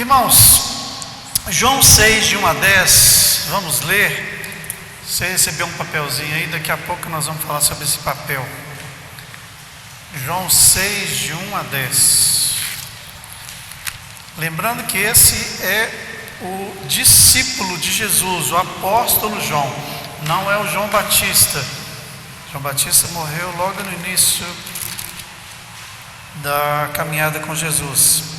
Irmãos, João 6, de 1 a 10, vamos ler. Você recebeu um papelzinho aí, daqui a pouco nós vamos falar sobre esse papel. João 6, de 1 a 10. Lembrando que esse é o discípulo de Jesus, o apóstolo João, não é o João Batista. João Batista morreu logo no início da caminhada com Jesus.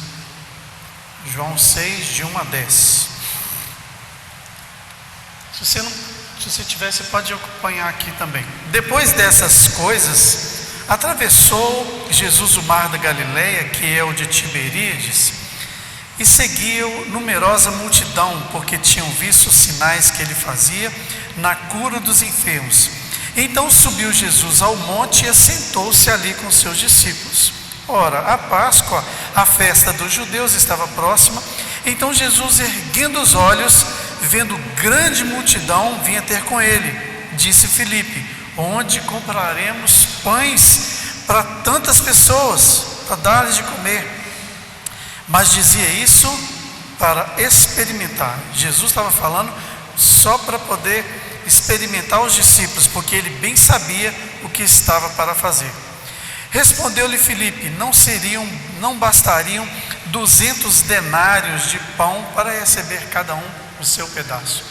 João 6, de 1 a 10. Se você tiver, você pode acompanhar aqui também. Depois dessas coisas, atravessou Jesus o mar da Galileia, que é o de Tiberíades, e seguiu numerosa multidão, porque tinham visto os sinais que ele fazia na cura dos enfermos. Então subiu Jesus ao monte e assentou-se ali com seus discípulos. Ora, a Páscoa, a festa dos judeus, estava próxima. Então Jesus, erguendo os olhos, vendo grande multidão, vinha ter com ele. Disse Filipe: onde compraremos pães para tantas pessoas, para dar-lhes de comer? Mas dizia isso para experimentar. Jesus estava falando só para poder experimentar os discípulos, porque ele bem sabia o que estava para fazer. Respondeu-lhe Filipe: não bastariam 200 denários de pão para receber cada um o seu pedaço?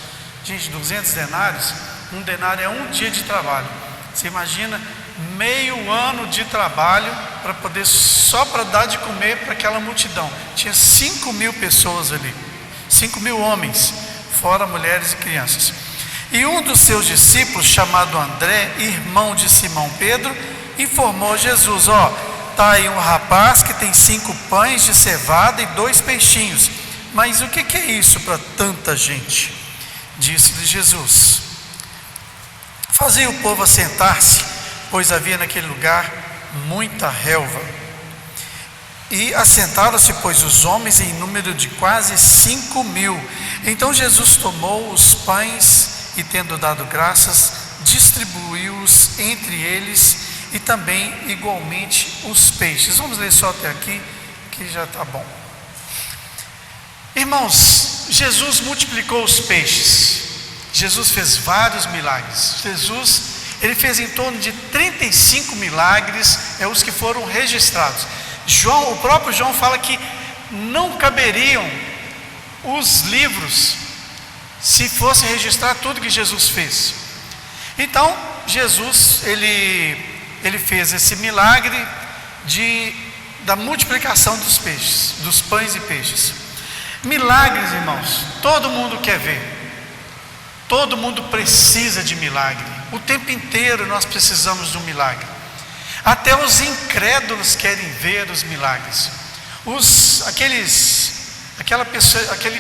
Gente, 200 denários, um denário é um dia de trabalho. Você imagina meio ano de trabalho para poder, só para dar de comer para aquela multidão. Tinha 5.000 pessoas ali, 5.000 homens, fora mulheres e crianças. E um dos seus discípulos, chamado André, irmão de Simão Pedro, informou Jesus: está aí um rapaz que tem 5 pães de cevada e 2 peixinhos. Mas o que é isso para tanta gente? Disse-lhe Jesus: fazia o povo assentar-se, pois havia naquele lugar muita relva. E assentaram-se, pois, os homens em número de quase 5.000. Então Jesus tomou os pães e, tendo dado graças, distribuiu-os entre eles, e também igualmente os peixes. Vamos ler só até aqui, que já está bom. Irmãos, Jesus multiplicou os peixes. Jesus fez vários milagres. Ele fez em torno de 35 milagres, os que foram registrados. O próprio João fala que não caberiam os livros se fosse registrar tudo que Jesus fez. Então, Jesus, ele fez esse milagre da multiplicação dos peixes, dos pães e peixes. Milagres, irmãos, todo mundo quer ver. Todo mundo precisa de milagre. O tempo inteiro nós precisamos de um milagre. Até os incrédulos querem ver os milagres. Aquele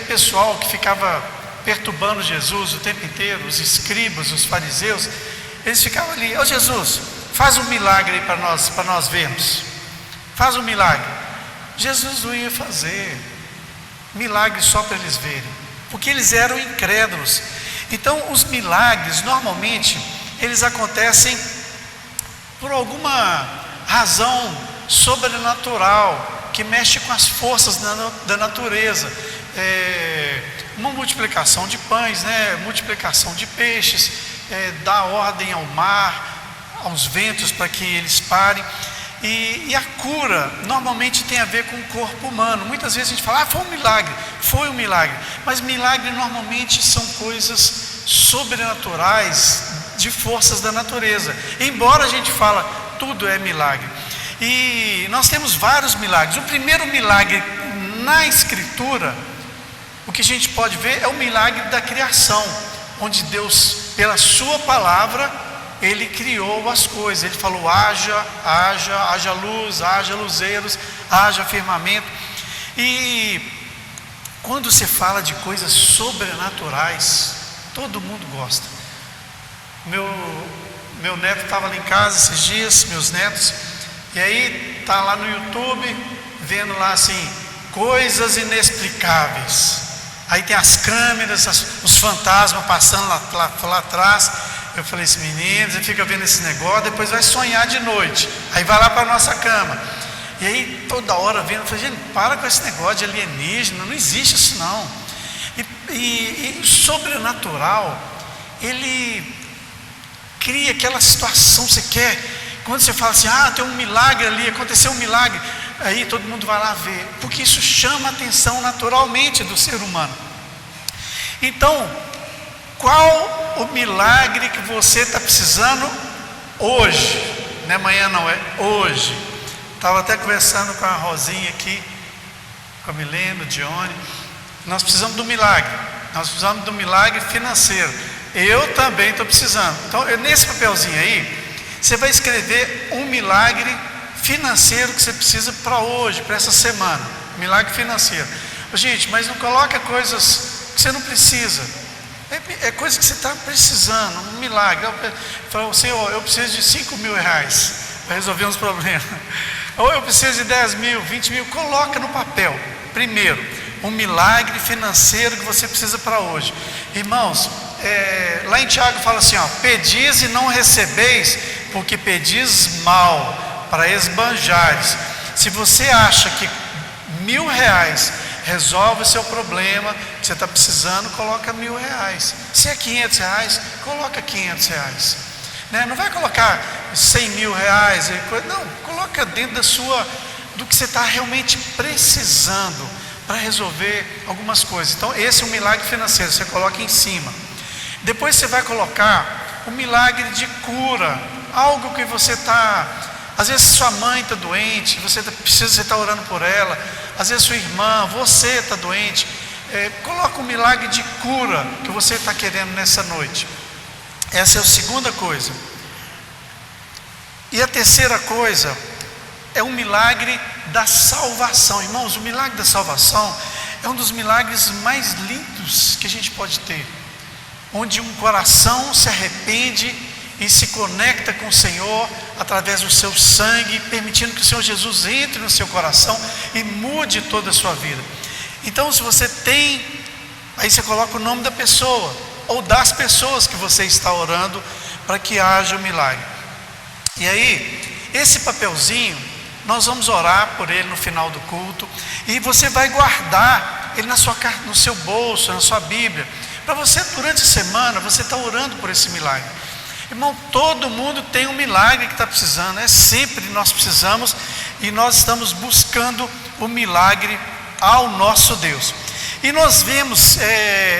pessoal que ficava perturbando Jesus o tempo inteiro, os escribas, os fariseus, eles ficavam ali: Jesus, faz um milagre aí para nós vermos. Faz um milagre. Jesus não ia fazer milagre só para eles verem, porque eles eram incrédulos. Então os milagres normalmente eles acontecem por alguma razão sobrenatural que mexe com as forças da natureza. Uma multiplicação de pães, multiplicação de peixes, dá ordem ao mar, aos ventos para que eles parem. E a cura normalmente tem a ver com o corpo humano. Muitas vezes a gente fala: foi um milagre. Mas milagre normalmente são coisas sobrenaturais, de forças da natureza. Embora a gente fala tudo é milagre. E nós temos vários milagres. O primeiro milagre na Escritura, o que a gente pode ver é o milagre da criação, onde Deus, pela sua palavra, Ele criou as coisas. Ele falou: haja luz, haja luzeiros, haja firmamento. E quando se fala de coisas sobrenaturais, todo mundo gosta. Meu neto estava lá em casa esses dias, meus netos, e aí está lá no YouTube, vendo lá assim, coisas inexplicáveis. Aí tem as câmeras, os fantasmas passando lá atrás. Eu falei assim: meninos, ele fica vendo esse negócio, depois vai sonhar de noite. Aí vai lá para a nossa cama. E aí toda hora vendo, eu falei, gente, para com esse negócio de alienígena, não existe isso não. E o sobrenatural, ele cria aquela situação, você quer, quando você fala assim, tem um milagre ali, aconteceu um milagre, aí todo mundo vai lá ver, porque isso chama a atenção naturalmente do ser humano. Então, qual o milagre que você está precisando hoje? Não é amanhã não, é hoje. Estava até conversando com a Rosinha aqui, com a Milena, o Dione. Nós precisamos do milagre. Nós precisamos do milagre financeiro. Eu também estou precisando. Então, nesse papelzinho aí, você vai escrever um milagre financeiro que você precisa para hoje, para essa semana. Milagre financeiro. Gente, mas não coloca coisas que você não precisa. É coisa que você está precisando, um milagre. Fala, Senhor, eu preciso de 5 mil reais para resolver uns problemas. Ou eu preciso de 10 mil, 20 mil. Coloca no papel. Primeiro, um milagre financeiro que você precisa para hoje. Irmãos, lá em Tiago fala assim, pedis e não recebeis, porque pedis mal, para esbanjares. Se você acha que 1.000 reais resolve o seu problema que você está precisando, coloca 1.000 reais. Se é 500 reais, coloca 500 reais. Não vai colocar 100 mil reais, não, coloca dentro do que você está realmente precisando para resolver algumas coisas. Então esse é um milagre financeiro, você coloca em cima. Depois você vai colocar um milagre de cura, algo que você está, às vezes sua mãe está doente, você está orando por ela, às vezes sua irmã, você está doente, coloca um milagre de cura que você está querendo nessa noite. Essa é a segunda coisa. E a terceira coisa é um milagre da salvação. Irmãos, o milagre da salvação é um dos milagres mais lindos que a gente pode ter, onde um coração se arrepende e se conecta com o Senhor através do seu sangue, permitindo que o Senhor Jesus entre no seu coração e mude toda a sua vida. Então, se você tem, aí você coloca o nome da pessoa ou das pessoas que você está orando para que haja o milagre. E aí, esse papelzinho, nós vamos orar por ele no final do culto, e você vai guardar ele no seu bolso, na sua Bíblia, para você, durante a semana, você está orando por esse milagre. Irmão, todo mundo tem um milagre que está precisando, sempre nós precisamos, e nós estamos buscando o milagre ao nosso Deus. E nós vemos,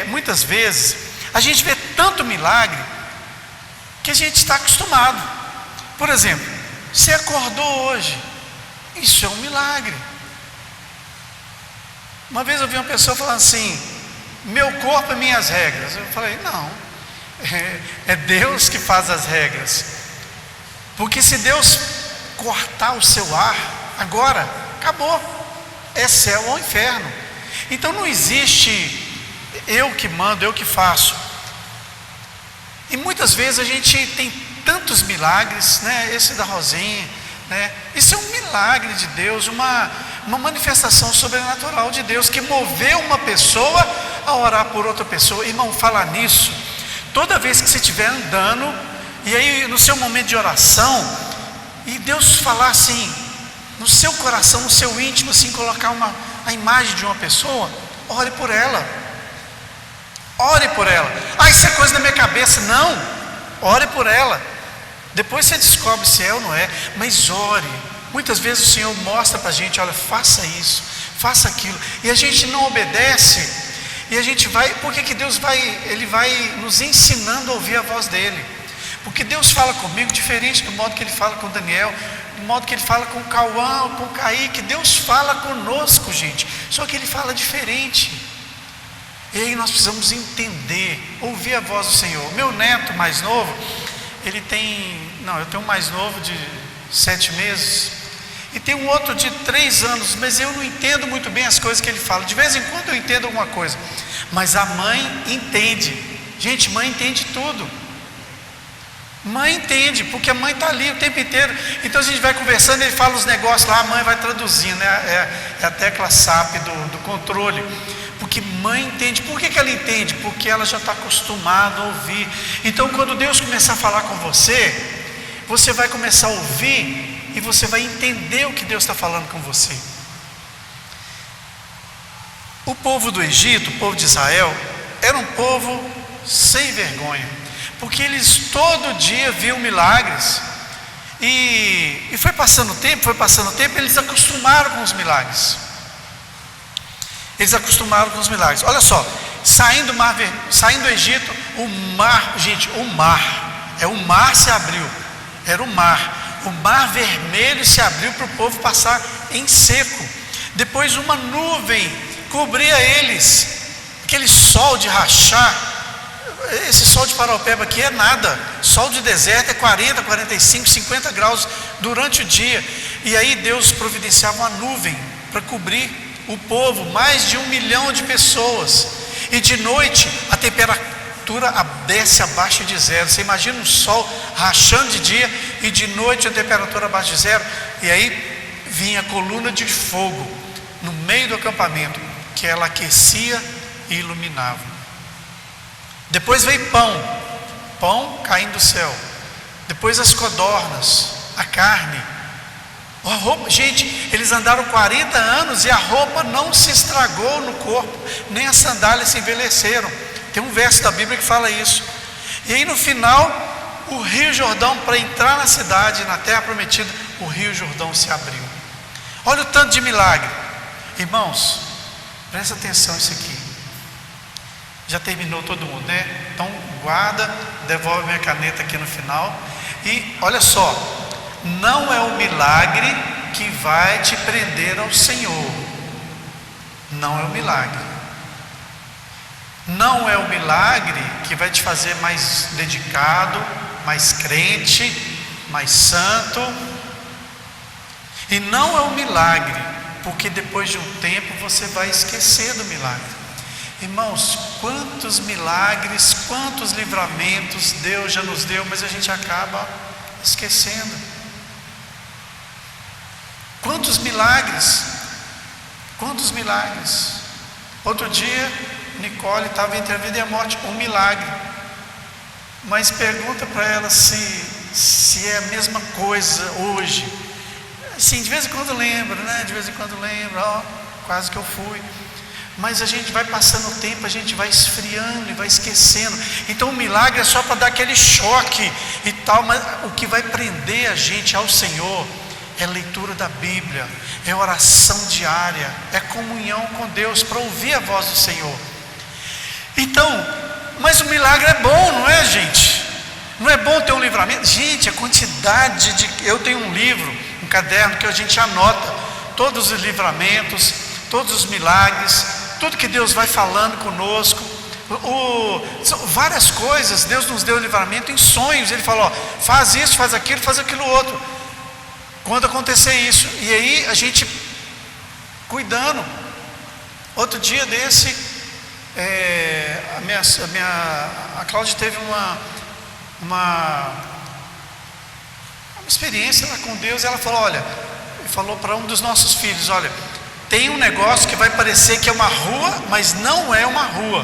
muitas vezes, a gente vê tanto milagre, que a gente está acostumado. Por exemplo, você acordou hoje, isso é um milagre. Uma vez eu vi uma pessoa falando assim, meu corpo e minhas regras. Eu falei, não, é Deus que faz as regras. Porque se Deus cortar o seu ar, agora, acabou, é céu ou inferno. Então não existe eu que mando, eu que faço. E muitas vezes a gente tem tantos milagres, esse da Rosinha, isso é um milagre de Deus, uma manifestação sobrenatural de Deus, que moveu uma pessoa a orar por outra pessoa. Irmão, falar nisso, toda vez que você estiver andando, e aí no seu momento de oração, e Deus falar assim, no seu coração, no seu íntimo, assim, colocar a imagem de uma pessoa, ore por ela. Ore por ela. Isso é coisa da minha cabeça. Não, ore por ela. Depois você descobre se é ou não é, mas ore. Muitas vezes o Senhor mostra para a gente, olha, faça isso, faça aquilo, e a gente não obedece, e a gente vai, porque que Deus Ele vai nos ensinando a ouvir a voz dEle, porque Deus fala comigo diferente do modo que Ele fala com Daniel, do modo que Ele fala com o Cauã, com o Kaique. Deus fala conosco, gente, só que Ele fala diferente, e aí nós precisamos entender, ouvir a voz do Senhor. Meu neto mais novo, eu tenho um mais novo de 7 meses, e tem um outro de 3 anos, mas eu não entendo muito bem as coisas que ele fala. De vez em quando eu entendo alguma coisa, mas a mãe entende. Gente, mãe entende tudo. Mãe entende, porque a mãe está ali o tempo inteiro. Então a gente vai conversando, ele fala os negócios lá, a mãe vai traduzindo, é a tecla SAP do controle. Porque mãe entende. Por que ela entende? Porque ela já está acostumada a ouvir. Então quando Deus começar a falar com você, você vai começar a ouvir e você vai entender o que Deus está falando com você. O povo do Egito, o povo de Israel, era um povo sem vergonha, porque eles todo dia viam milagres, e foi passando o tempo, eles acostumaram com os milagres. Olha só, saindo do Egito, o mar se abriu, o mar vermelho se abriu para o povo passar em seco. Depois uma nuvem cobria eles, aquele sol de rachar. Esse sol de Paraupeba aqui é nada, sol de deserto é 40, 45, 50 graus durante o dia. E aí Deus providenciava uma nuvem para cobrir o povo, mais de 1 milhão de pessoas. E de noite a temperatura desce abaixo de zero. Você imagina um sol rachando de dia e de noite a temperatura abaixo de zero. E aí vinha a coluna de fogo no meio do acampamento, que ela aquecia e iluminava. Depois veio pão caindo do céu. Depois as codornas, a carne, a roupa. Gente, eles andaram 40 anos e a roupa não se estragou no corpo, nem as sandálias se envelheceram. Tem um verso da Bíblia que fala isso. E aí no final, o rio Jordão, para entrar na cidade, na terra prometida, o rio Jordão se abriu. Olha o tanto de milagre. Irmãos, presta atenção nisso aqui. Já terminou todo mundo, né? Então guarda, devolve minha caneta aqui no final. E olha só, não é o milagre que vai te prender ao Senhor. Não é o milagre. Não é o milagre que vai te fazer mais dedicado, mais crente, mais santo. E não é o milagre, porque depois de um tempo você vai esquecer do milagre. Irmãos, quantos milagres, quantos livramentos Deus já nos deu, mas a gente acaba esquecendo. Quantos milagres. Outro dia, Nicole estava entre a vida e a morte, um milagre. Mas pergunta para ela se é a mesma coisa hoje. Assim, de vez em quando lembro, né? Quase que eu fui. Mas a gente vai passando o tempo, a gente vai esfriando e vai esquecendo. Então o milagre é só para dar aquele choque e tal, mas o que vai prender a gente ao Senhor é a leitura da Bíblia, é oração diária, é comunhão com Deus, para ouvir a voz do Senhor. Então, mas o milagre é bom, não é, gente? Não é bom ter um livramento? Gente, a quantidade de... Eu tenho um livro, um caderno que a gente anota todos os livramentos, todos os milagres, tudo que Deus vai falando conosco, várias coisas. Deus nos deu livramento em sonhos. Ele falou, faz isso, faz aquilo outro, quando acontecer isso. E aí a gente cuidando. Outro dia desse, a Cláudia teve uma experiência lá com Deus. Ela falou para um dos nossos filhos, olha, tem um negócio que vai parecer que é uma rua, mas não é uma rua.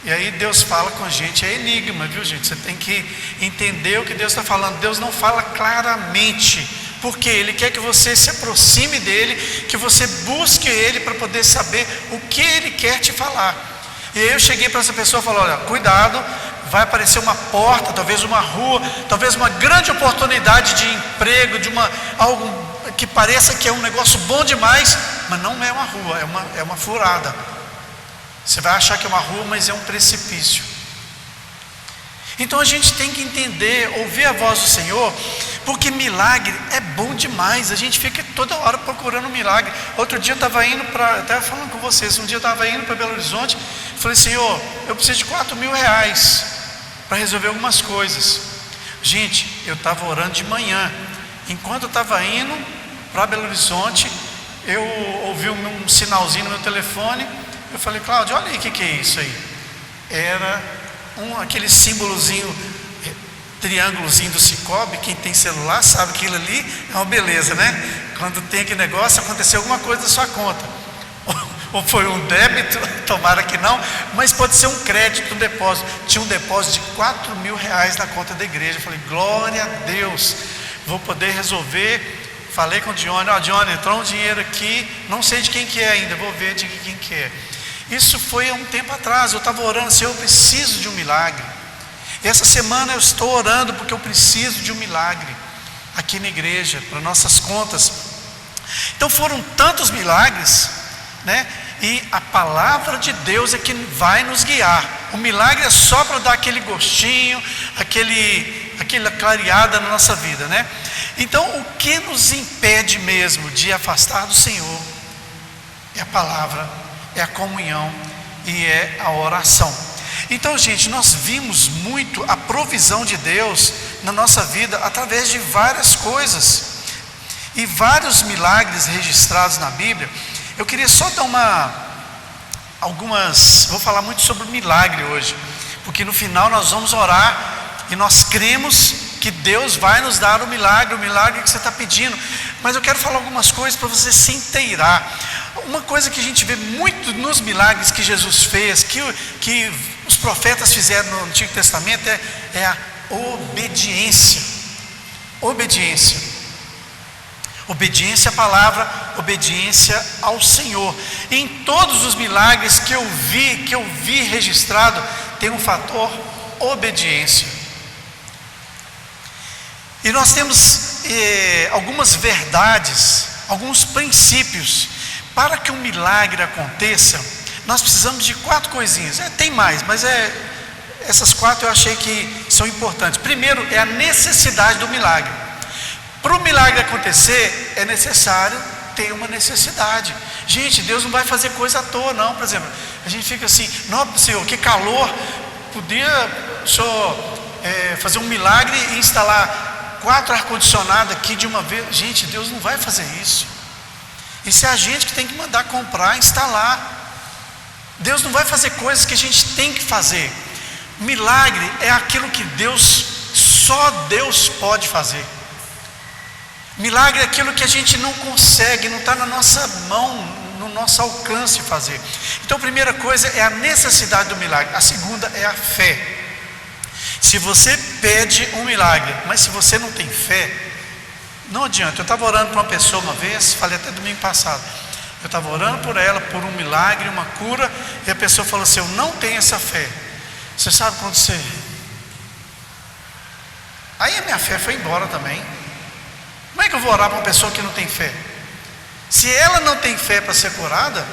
E aí Deus fala com a gente, é enigma, viu, gente? Você tem que entender o que Deus está falando. Deus não fala claramente, porque Ele quer que você se aproxime dEle, que você busque Ele para poder saber o que Ele quer te falar. E aí eu cheguei para essa pessoa e falei, olha, cuidado, vai aparecer uma porta, talvez uma rua, talvez uma grande oportunidade de emprego, algo que pareça que é um negócio bom demais, mas não é uma rua, é uma furada. Você vai achar que é uma rua, mas é um precipício. Então a gente tem que entender, ouvir a voz do Senhor, porque milagre é bom demais. A gente fica toda hora procurando milagre. Outro dia eu estava indo estava falando com vocês, um dia eu estava indo para Belo Horizonte, falei, Senhor, eu preciso de R$4.000 para resolver algumas coisas. Gente, eu estava orando de manhã. Enquanto eu estava indo para Belo Horizonte, eu ouvi um sinalzinho no meu telefone. Eu falei, Cláudia, olha aí o que é isso aí. Era aquele símbolozinho, triângulozinho do Cicobi. Quem tem celular sabe que aquilo ali é uma beleza, né? Quando tem aquele negócio, aconteceu alguma coisa na sua conta. Ou foi um débito, tomara que não, mas pode ser um crédito, um depósito. Tinha um depósito de R$4.000 na conta da igreja. Eu falei, glória a Deus. vou poder resolver. Falei com o Johnny, Johnny, entrou um dinheiro aqui, não sei de quem que é ainda, vou ver de quem que é. Isso foi há um tempo atrás, eu estava orando, Senhor, eu preciso de um milagre. E essa semana eu estou orando porque eu preciso de um milagre aqui na igreja, para nossas contas. Então foram tantos milagres, né? E a palavra de Deus é que vai nos guiar. O milagre é só para dar aquele gostinho, aquela clareada na nossa vida, né? Então o que nos impede mesmo de afastar do Senhor é a palavra, é a comunhão e é a oração. Então, gente, nós vimos muito a provisão de Deus na nossa vida através de várias coisas e vários milagres registrados na Bíblia. Eu queria só dar vou falar muito sobre o milagre hoje, porque no final nós vamos orar e nós cremos que Deus vai nos dar o milagre que você está pedindo. Mas eu quero falar algumas coisas para você se inteirar. Uma coisa que a gente vê muito nos milagres que Jesus fez, que os profetas fizeram no Antigo Testamento, é a obediência. Obediência à palavra, obediência ao Senhor. E em todos os milagres que eu vi registrado, tem um fator obediência. E nós temos algumas verdades, alguns princípios. Para que um milagre aconteça, nós precisamos de 4 coisinhas. Tem mais, mas essas 4 eu achei que são importantes. Primeiro é a necessidade do milagre. Para o milagre acontecer, é necessário ter uma necessidade. Gente, Deus não vai fazer coisa à toa, não. Por exemplo, a gente fica assim, não, Senhor, que calor, podia o Senhor fazer um milagre e instalar 4 ar-condicionados aqui de uma vez. Gente, Deus não vai fazer isso. Isso é a gente que tem que mandar comprar, instalar. Deus não vai fazer coisas que a gente tem que fazer. Milagre é aquilo que só Deus pode fazer. Milagre é aquilo que a gente não consegue, não está na nossa mão, no nosso alcance fazer. Então a primeira coisa é a necessidade do milagre. A segunda é a fé. Se você pede um milagre, mas se você não tem fé, não adianta. Eu estava orando para uma pessoa uma vez, falei até domingo passado. Eu estava orando por ela, por um milagre, uma cura, e a pessoa falou assim: eu não tenho essa fé. Você sabe quando você... Aí a minha fé foi embora também. Como é que eu vou orar para uma pessoa que não tem fé? Se ela não tem fé para ser curada,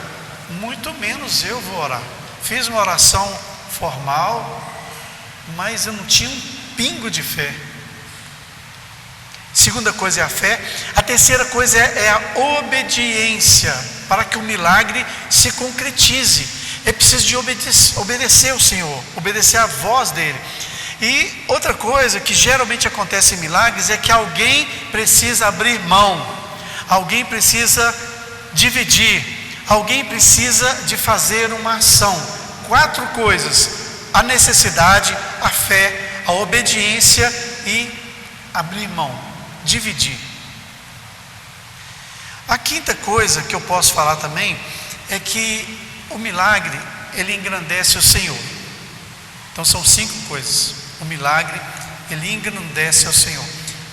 muito menos eu vou orar. Fiz uma oração formal, mas eu não tinha um pingo de fé. Segunda coisa é a fé. A terceira coisa é a obediência. Para que o milagre se concretize, é preciso de obedecer ao Senhor, obedecer à voz dele. E outra coisa que geralmente acontece em milagres é que alguém precisa abrir mão, alguém precisa dividir, alguém precisa de fazer uma ação. 4 coisas: a necessidade, a fé, a obediência e abrir mão, dividir. A quinta coisa que eu posso falar também é que o milagre, ele engrandece o Senhor. Então são 5 coisas. O milagre, ele engrandece ao Senhor.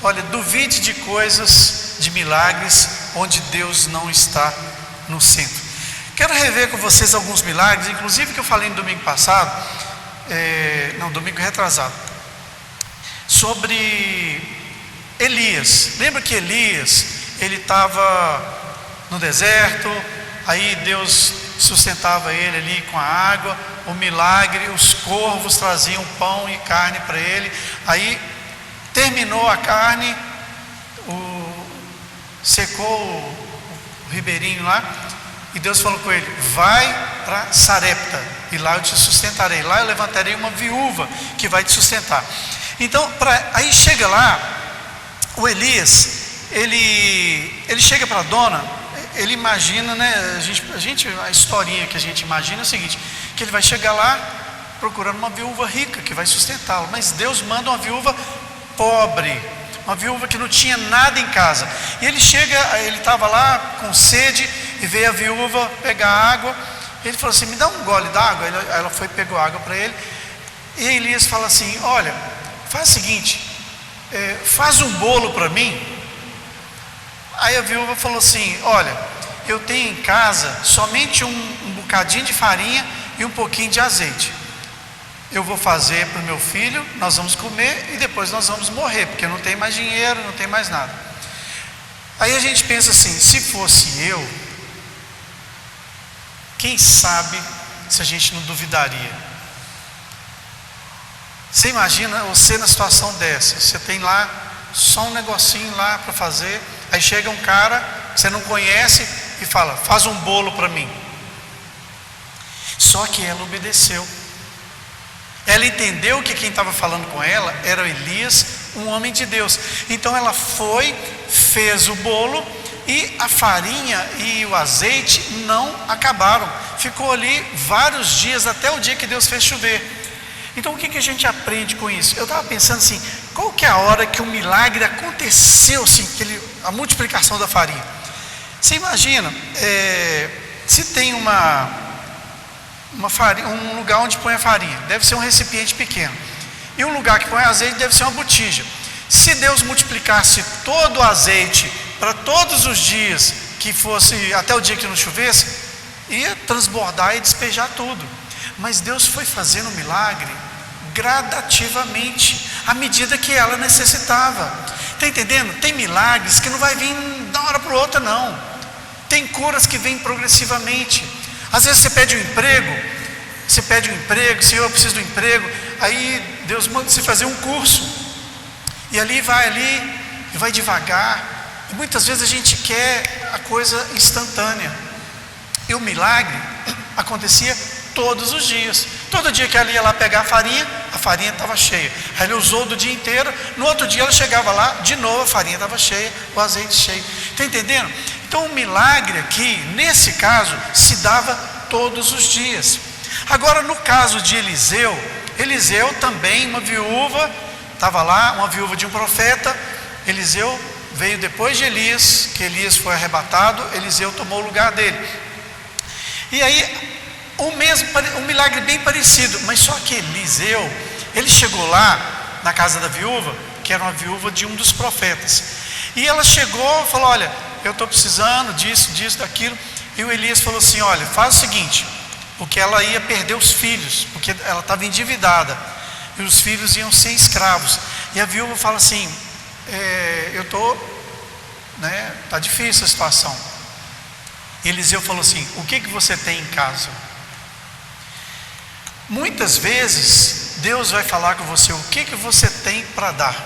Olha, duvide de coisas, de milagres, onde Deus não está no centro. Quero rever com vocês alguns milagres, inclusive que eu falei no domingo passado, domingo retrasado, sobre Elias. Lembra que Elias, ele estava no deserto, aí Deus sustentava ele ali com a água, o milagre, os corvos traziam pão e carne para ele. Aí terminou a carne, secou o ribeirinho lá, e Deus falou com ele: vai para Sarepta, e lá eu te sustentarei, lá eu levantarei uma viúva que vai te sustentar. Então, aí chega lá, o Elias, ele chega para a dona, ele imagina, né, a historinha que a gente imagina é o seguinte, que ele vai chegar lá procurando uma viúva rica que vai sustentá-lo, mas Deus manda uma viúva pobre, uma viúva que não tinha nada em casa. E ele chega, ele estava lá com sede e veio a viúva pegar água. Ele falou assim: me dá um gole d'água. Ela foi e pegou água para ele. E Elias fala assim: olha, faz o seguinte, faz um bolo para mim. Aí a viúva falou assim: olha, eu tenho em casa somente um bocadinho de farinha e um pouquinho de azeite. Eu vou fazer para o meu filho, nós vamos comer e depois nós vamos morrer, porque não tem mais dinheiro, não tem mais nada. Aí a gente pensa assim: se fosse eu, quem sabe se a gente não duvidaria? Você imagina você na situação dessa, você tem lá só um negocinho lá para fazer, aí chega um cara que você não conhece e fala: faz um bolo para mim. Só que ela obedeceu. Ela entendeu que quem estava falando com ela era Elias, um homem de Deus. Então ela foi, fez o bolo, e a farinha e o azeite não acabaram. Ficou ali vários dias, até o dia que Deus fez chover. Então o que a gente aprende com isso? Eu estava pensando assim: qual que é a hora que o milagre aconteceu, assim, a multiplicação da farinha? Você imagina, se tem um lugar onde põe a farinha, deve ser um recipiente pequeno, e um lugar que põe azeite deve ser uma botija. Se Deus multiplicasse todo o azeite para todos os dias, que fosse até o dia que não chovesse, ia transbordar e despejar tudo. Mas Deus foi fazendo o milagre gradativamente, à medida que ela necessitava. Está entendendo? Tem milagres que não vai vir de uma hora para outra, não. Tem curas que vêm progressivamente. Às vezes você pede um emprego, Senhor, eu preciso de um emprego. Aí Deus manda você fazer um curso, e ali, e vai devagar. E muitas vezes a gente quer a coisa instantânea. E o milagre acontecia todos os dias. Todo dia que ela ia lá pegar a farinha estava cheia. Aí ele usou do dia inteiro, no outro dia ela chegava lá, de novo a farinha estava cheia, o azeite cheio. Está entendendo? Então o milagre aqui, nesse caso, se dava todos os dias. Agora no caso de Eliseu também, uma viúva, estava lá, uma viúva de um profeta. Eliseu veio depois de Elias, que Elias foi arrebatado, Eliseu tomou o lugar dele. E aí, um milagre bem parecido, mas só que Eliseu, ele chegou lá na casa da viúva, que era uma viúva de um dos profetas, e ela chegou e falou: olha, eu estou precisando disso, daquilo. E o Elias falou assim: olha, faz o seguinte, porque ela ia perder os filhos, porque ela estava endividada, e os filhos iam ser escravos. E a viúva fala assim: está difícil a situação. E Eliseu falou assim: o que você tem em casa? Muitas vezes Deus vai falar com você o que você tem para dar.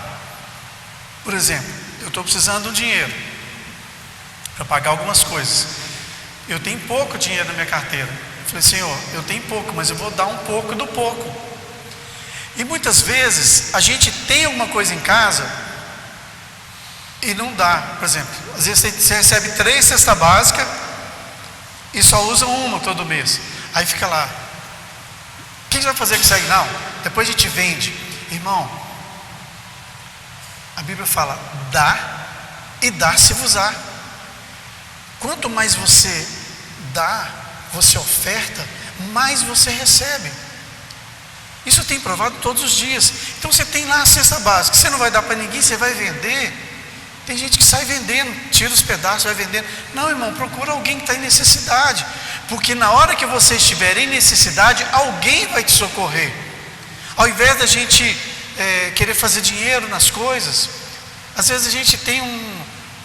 Por exemplo, eu estou precisando de um dinheiro para pagar algumas coisas. Eu tenho pouco dinheiro na minha carteira. Eu falei: Senhor, eu tenho pouco, mas eu vou dar um pouco do pouco. E muitas vezes a gente tem alguma coisa em casa e não dá. Por exemplo, às vezes você recebe 3 cestas básicas e só usa uma todo mês. Aí fica lá: o que você vai fazer com isso aí? Não, depois a gente vende. Irmão, a Bíblia fala: dá e dá-se-vos-á. Quanto mais você dá, você oferta, mais você recebe. Isso tem provado todos os dias. Então você tem lá a cesta básica, você não vai dar para ninguém, você vai vender. Tem gente que sai vendendo, tira os pedaços, vai vendendo. Não, irmão, procura alguém que está em necessidade, porque na hora que você estiver em necessidade, alguém vai te socorrer. Ao invés da gente querer fazer dinheiro nas coisas, às vezes a gente tem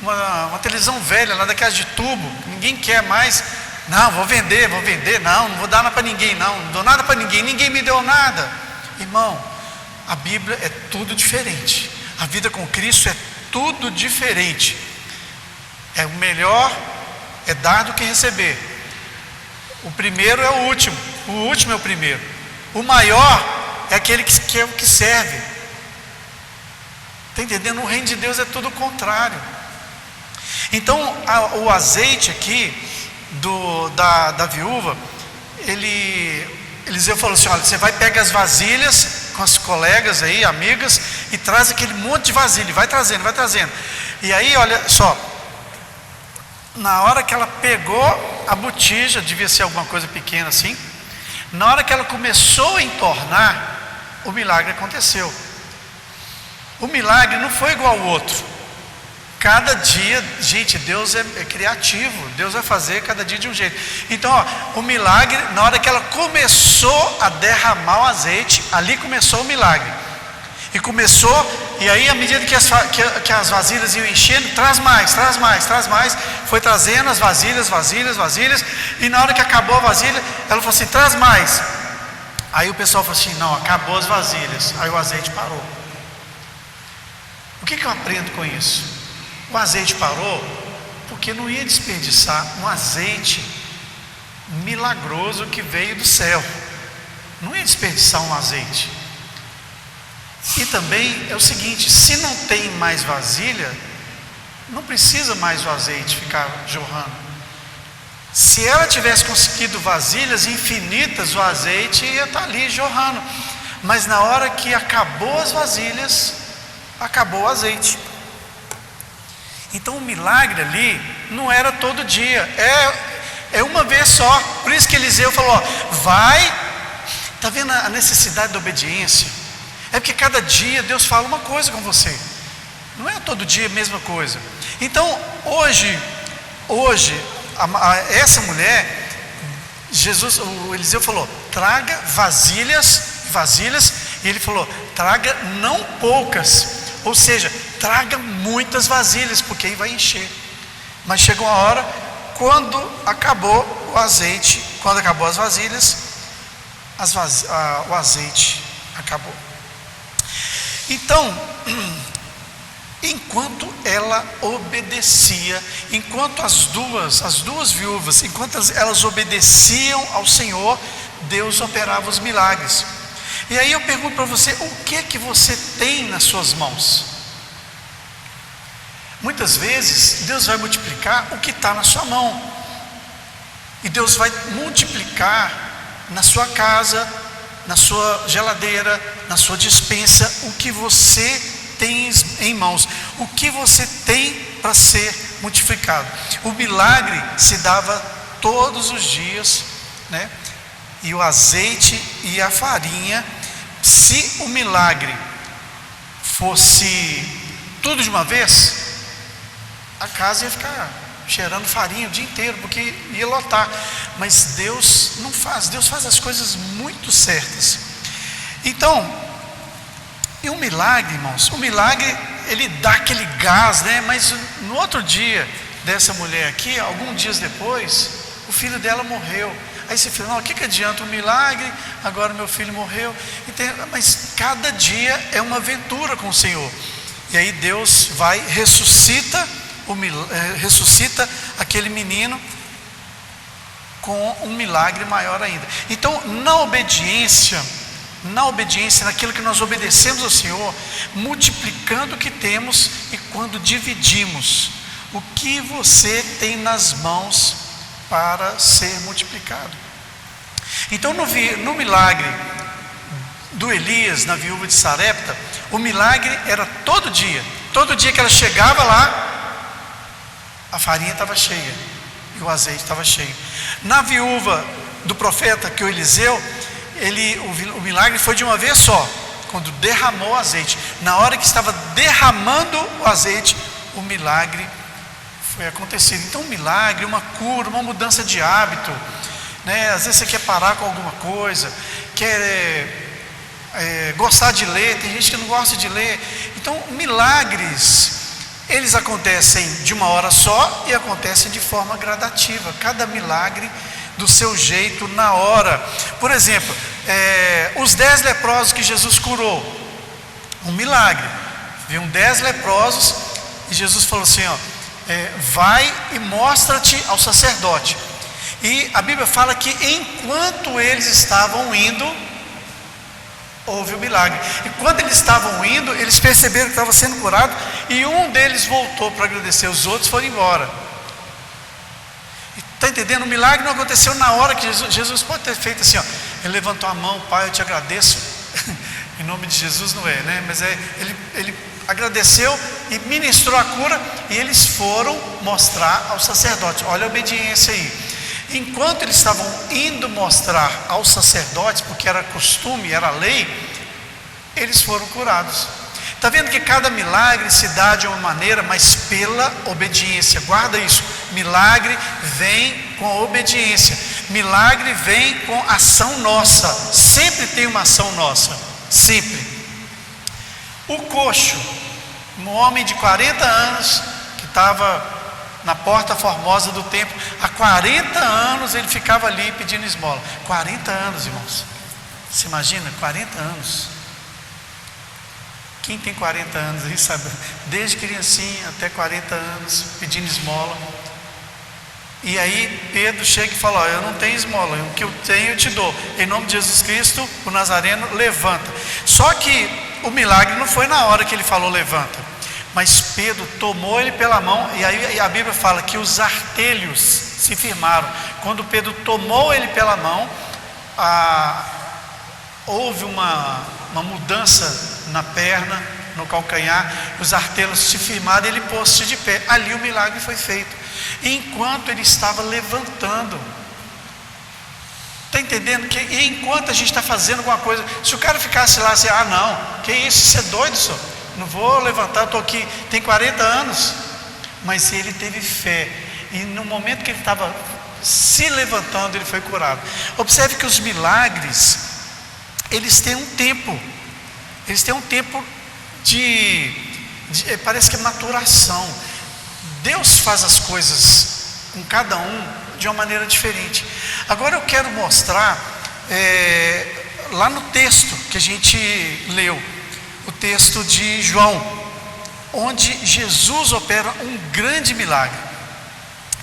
uma televisão velha lá daquelas de tubo, ninguém quer mais. Não, vou vender, não vou dar nada para ninguém, não dou nada para ninguém me deu nada. Irmão, a Bíblia é tudo diferente. A vida com Cristo é tudo diferente. O melhor é dar do que receber. O primeiro é o último é o primeiro. O maior é aquele que serve. Está entendendo? O reino de Deus é tudo o contrário. Então o azeite aqui da viúva, Eliseu falou assim: olha, você vai pegar as vasilhas com as colegas aí, amigas, e traz aquele monte de vasilha, vai trazendo. E aí, olha só, na hora que ela pegou a botija, devia ser alguma coisa pequena assim, na hora que ela começou a entornar, o milagre aconteceu. O milagre não foi igual ao outro. Cada dia, gente, Deus é criativo. Deus vai fazer cada dia de um jeito. Então, o milagre, na hora que ela começou a derramar o azeite, ali começou o milagre. E começou, e aí à medida que as vasilhas iam enchendo, traz mais, foi trazendo as vasilhas, e na hora que acabou a vasilha, ela falou assim, traz mais. Aí o pessoal falou assim, não, acabou as vasilhas. Aí o azeite parou. O que eu aprendo com isso? O azeite parou porque não ia desperdiçar um azeite milagroso que veio do céu. Não ia desperdiçar um azeite. E também é o seguinte, se não tem mais vasilha, não precisa mais o azeite ficar jorrando. Se ela tivesse conseguido vasilhas infinitas, o azeite ia estar ali jorrando. Mas na hora que acabou as vasilhas, acabou o azeite. Então o milagre ali não era todo dia, é uma vez só. Por isso que Eliseu falou, vai. Está vendo a necessidade da obediência? É porque cada dia Deus fala uma coisa com você. Não é todo dia a mesma coisa. Então hoje essa mulher, o Eliseu falou, traga vasilhas, e ele falou, traga não poucas, ou seja, traga muitas vasilhas, porque aí vai encher. Mas chegou uma hora, quando acabou o azeite, quando acabou as vasilhas, o azeite acabou. Então, enquanto ela obedecia, enquanto as duas viúvas, enquanto elas obedeciam ao Senhor, Deus operava os milagres. E aí eu pergunto para você, o que é que você tem nas suas mãos? Muitas vezes Deus vai multiplicar o que está na sua mão, e Deus vai multiplicar na sua casa, na sua geladeira, na sua despensa, o que você tem em mãos, o que você tem para ser multiplicado. O milagre se dava todos os dias, né? E o azeite e a farinha, se o milagre fosse tudo de uma vez, a casa ia ficar cheirando farinha o dia inteiro, porque ia lotar. Mas Deus não faz, Deus faz as coisas muito certas. Então, e um milagre, irmãos, o milagre, ele dá aquele gás, né? Mas no outro dia dessa mulher aqui, alguns dias depois, o filho dela morreu. Aí você fala, não, o que adianta um milagre? Agora meu filho morreu. Mas cada dia é uma aventura com o Senhor. E aí Deus vai, ressuscita aquele menino com um milagre maior ainda. Então, na obediência, naquilo que nós obedecemos ao Senhor, multiplicando o que temos, e quando dividimos, o que você tem nas mãos para ser multiplicado. Então no milagre do Elias na viúva de Sarepta, o milagre era todo dia que ela chegava lá, a farinha estava cheia e o azeite estava cheio. Na viúva do profeta, que é o Eliseu, o milagre foi de uma vez só, quando derramou o azeite. Na hora que estava derramando o azeite, o milagre foi acontecido. Então um milagre, uma cura, uma mudança de hábito, né? Às vezes você quer parar com alguma coisa, quer gostar de ler, tem gente que não gosta de ler. Então milagres, eles acontecem de uma hora só e acontecem de forma gradativa, cada milagre do seu jeito, na hora. Por exemplo, os 10 leprosos que Jesus curou, um milagre. Viram 10 leprosos e Jesus falou assim, vai e mostra-te ao sacerdote. E a Bíblia fala que enquanto eles estavam indo, houve o milagre. E quando eles estavam indo, eles perceberam que estava sendo curado, e um deles voltou para agradecer, os outros foram embora. Está entendendo? O milagre não aconteceu na hora que Jesus pode ter feito assim, ele levantou a mão, Pai, eu te agradeço, em nome de Jesus não é, né? Mas ele agradeceu e ministrou a cura, e eles foram mostrar ao sacerdote. Olha a obediência aí. Enquanto eles estavam indo mostrar aos sacerdotes, porque era costume, era lei, eles foram curados. Está vendo que cada milagre se dá de uma maneira, mas pela obediência. Guarda isso. Milagre vem com a obediência. Milagre vem com ação nossa. Sempre tem uma ação nossa. Sempre. O coxo, um homem de 40 anos, que estava na porta formosa do templo, há 40 anos ele ficava ali pedindo esmola. 40 anos, irmãos. Você imagina? 40 anos. Quem tem 40 anos aí sabe, desde criancinha até 40 anos, pedindo esmola. E aí Pedro chega e fala: eu não tenho esmola, o que eu tenho eu te dou. Em nome de Jesus Cristo, o Nazareno levanta. Só que o milagre não foi na hora que ele falou levanta, mas Pedro tomou ele pela mão, e aí a Bíblia fala que os artelhos se firmaram. Quando Pedro tomou ele pela mão, houve uma mudança na perna, no calcanhar, os artelos se firmaram e ele pôs-se de pé. Ali o milagre foi feito, enquanto ele estava levantando. Está entendendo? Que enquanto a gente está fazendo alguma coisa, se o cara ficasse lá assim: não, que isso, você é doido, senhor, não vou levantar, eu estou aqui, tem 40 anos. Mas ele teve fé, e no momento que ele estava se levantando, ele foi curado. Observe que os milagres, eles têm um tempo. Eles têm um tempo parece que é maturação. Deus faz as coisas com cada um de uma maneira diferente. Agora eu quero mostrar, lá no texto que a gente leu, o texto de João, onde Jesus opera um grande milagre.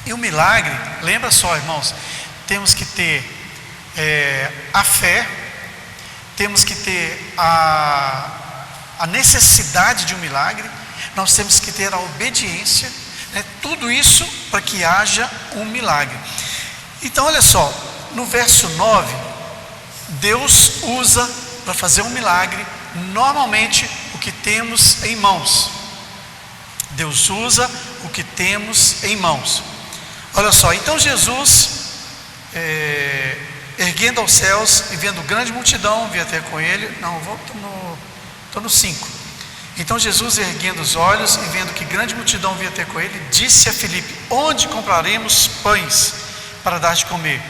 E o milagre, lembra só, irmãos, temos que ter a fé, temos que ter a necessidade de um milagre, nós temos que ter a obediência, né? Tudo isso para que haja um milagre. Então olha só, no verso 9, Deus usa para fazer um milagre normalmente o que temos em mãos. Deus usa o que temos em mãos. Olha só, então Jesus, erguendo aos céus e vendo grande multidão, vinha até com ele. Estou no 5. Então Jesus, erguendo os olhos e vendo que grande multidão vinha até com ele, disse a Filipe: onde compraremos pães para dar de comer?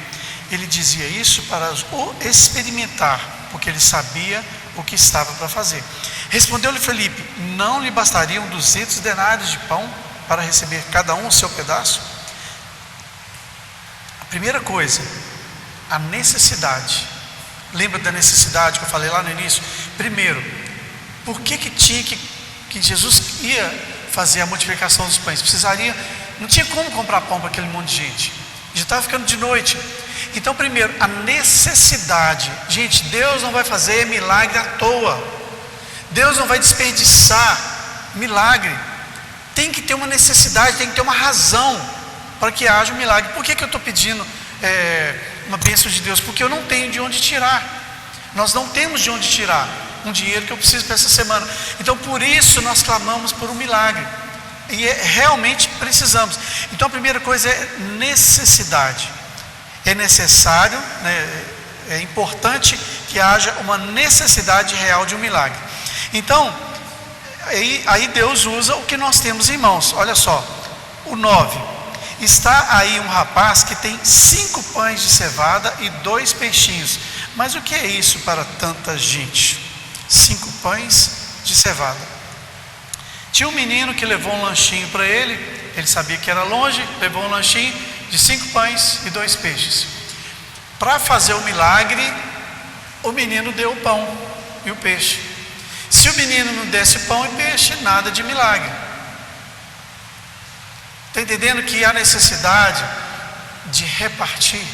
Ele dizia isso para o experimentar, porque ele sabia o que estava para fazer. Respondeu-lhe Filipe: não lhe bastariam 200 denários de pão para receber cada um o seu pedaço? A primeira coisa, a necessidade. Lembra da necessidade que eu falei lá no início? Primeiro, por que tinha que Jesus ia fazer a multiplicação dos pães? Não tinha como comprar pão para aquele monte de gente, já estava ficando de noite. Então primeiro, a necessidade. Gente, Deus não vai fazer milagre à toa, Deus não vai desperdiçar milagre. Tem que ter uma necessidade, tem que ter uma razão para que haja um milagre. Por que eu estou pedindo uma bênção de Deus? Porque eu não tenho de onde tirar. Nós não temos de onde tirar um dinheiro que eu preciso para essa semana. Então por isso nós clamamos por um milagre, e realmente precisamos. Então a primeira coisa é necessidade. É necessário, né, é importante que haja uma necessidade real de um milagre. Então aí Deus usa o que nós temos em mãos. Olha só, o 9. Está aí um rapaz que tem 5 pães de cevada e 2 peixinhos. Mas o que é isso para tanta gente? 5 pães de cevada. Tinha um menino que levou um lanchinho para ele. Ele sabia que era longe, levou um lanchinho de 5 pães e 2 peixes. Para fazer o milagre, o menino deu o pão e o peixe. Se o menino não desse pão e peixe, nada de milagre. Está entendendo que há necessidade de repartir?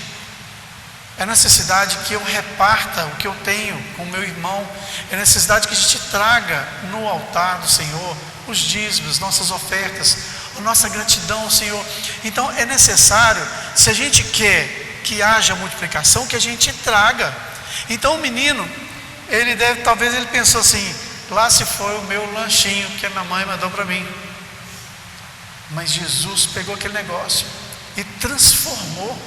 É necessidade que eu reparta o que eu tenho com o meu irmão. É necessidade que a gente traga no altar do Senhor os dízimos, nossas ofertas, a nossa gratidão ao Senhor. Então é necessário, se a gente quer que haja multiplicação, que a gente traga. Então o menino, talvez ele pensou assim: lá se foi o meu lanchinho que a minha mãe mandou para mim. Mas Jesus pegou aquele negócio e transformou.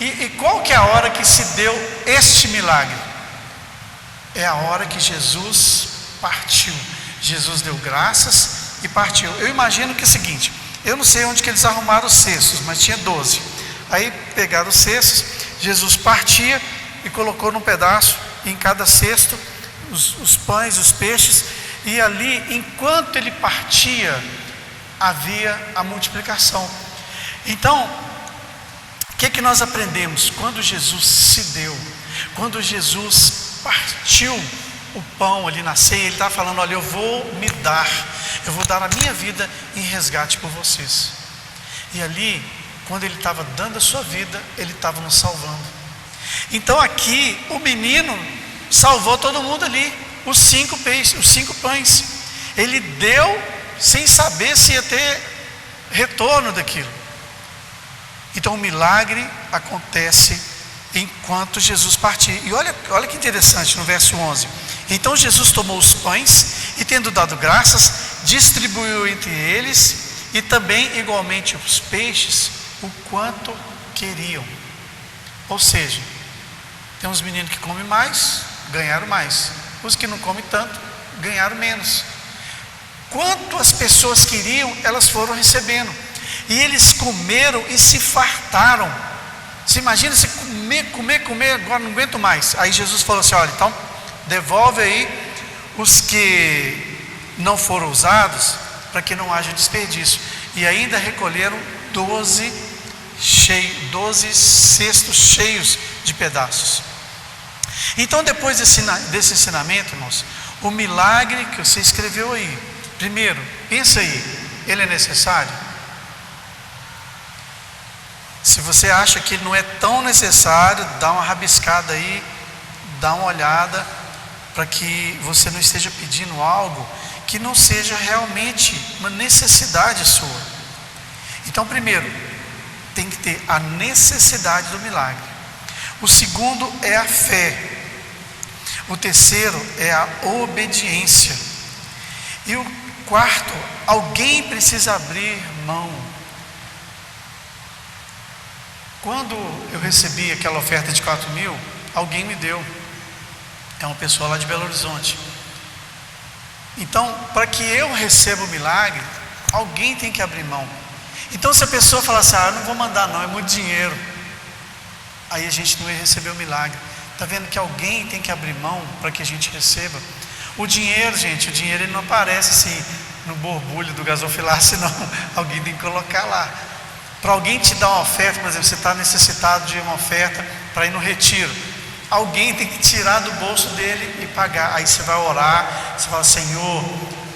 E qual que é a hora que se deu este milagre? É a hora que Jesus partiu. Jesus deu graças e partiu. Eu imagino que é o seguinte, eu não sei onde que eles arrumaram os cestos, mas tinha 12. Aí pegaram os cestos, Jesus partia e colocou num pedaço, em cada cesto, os pães, os peixes, e ali, enquanto ele partia, havia a multiplicação. Então, o que nós aprendemos? Quando Jesus se deu, quando Jesus partiu o pão ali na ceia, ele estava falando: olha, eu vou dar a minha vida em resgate por vocês. E ali, quando ele estava dando a sua vida, ele estava nos salvando. Então aqui, o menino salvou todo mundo ali, os 5 peixes, os 5 pães. Ele deu sem saber se ia ter retorno daquilo. Então o milagre acontece enquanto Jesus partia. E olha que interessante no verso 11. Então Jesus tomou os pães e, tendo dado graças, distribuiu entre eles, e também igualmente os peixes, o quanto queriam. Ou seja, tem uns meninos que comem mais, ganharam mais. Os que não comem tanto, ganharam menos. Quanto as pessoas queriam, elas foram recebendo. E eles comeram e se fartaram. Você imagina se comer, agora não aguento mais. Aí Jesus falou assim: olha, então devolve aí os que não foram usados, para que não haja desperdício. E ainda recolheram 12 cestos cheios de pedaços. Então, depois desse ensinamento, irmãos, o milagre que você escreveu aí, primeiro, pensa aí, ele é necessário? Se você acha que ele não é tão necessário, dá uma rabiscada aí, dá uma olhada, para que você não esteja pedindo algo que não seja realmente uma necessidade sua. Então, primeiro, tem que ter a necessidade do milagre. O segundo é a fé. O terceiro é a obediência. E o quarto, alguém precisa abrir mão. Quando eu recebi aquela oferta de 4.000, alguém me deu. É uma pessoa lá de Belo Horizonte. Então, para que eu receba o milagre, alguém tem que abrir mão. Então, se a pessoa falar assim: eu não vou mandar não, é muito dinheiro, aí a gente não ia receber o milagre. Está vendo que alguém tem que abrir mão para que a gente receba? O dinheiro, gente, o dinheiro ele não aparece assim no borbulho do gasofilácio, não. Alguém tem que colocar lá. Para alguém te dar uma oferta, por exemplo, você está necessitado de uma oferta para ir no retiro, alguém tem que tirar do bolso dele e pagar. Aí você vai orar, você fala: Senhor,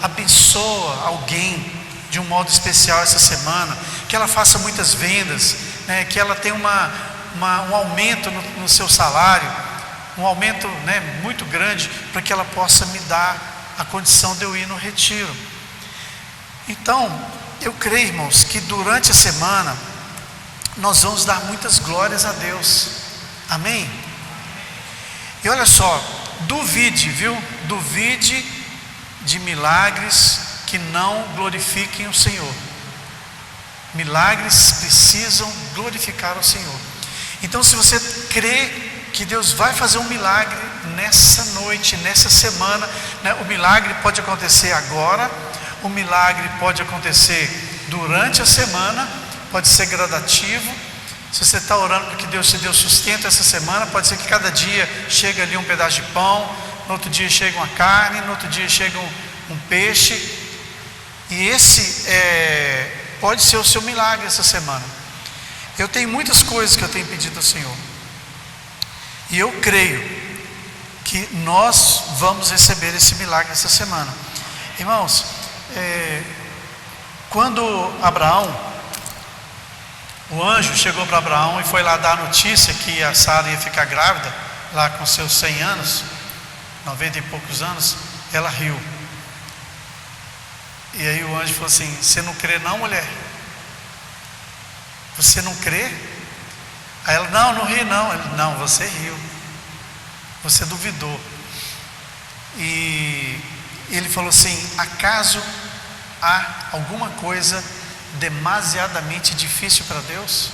abençoa alguém de um modo especial essa semana, que ela faça muitas vendas, né, que ela tenha um aumento no seu salário, um aumento, né, muito grande, para que ela possa me dar a condição de eu ir no retiro. Então, eu creio, irmãos, que durante a semana nós vamos dar muitas glórias a Deus. Amém? E olha só, duvide, viu? Duvide de milagres que não glorifiquem o Senhor. Milagres precisam glorificar o Senhor. Então, se você crê que Deus vai fazer um milagre nessa noite, nessa semana, né? O milagre pode acontecer agora, o milagre pode acontecer durante a semana, pode ser gradativo. Se você está orando para que Deus te dê o sustento essa semana, pode ser que cada dia chegue ali um pedaço de pão, no outro dia chega uma carne, no outro dia chega um peixe. E esse pode ser o seu milagre essa semana. Eu tenho muitas coisas que eu tenho pedido ao Senhor, e eu creio que nós vamos receber esse milagre essa semana. Irmãos, quando o anjo chegou para Abraão e foi lá dar a notícia que a Sara ia ficar grávida, lá com seus 100 anos, 90 e poucos anos, ela riu. E aí o anjo falou assim: você não crê não, mulher? Você não crê? Aí ela: não ri não. Ele: não, você riu, você duvidou. E ele falou assim: acaso há alguma coisa demasiadamente difícil para Deus?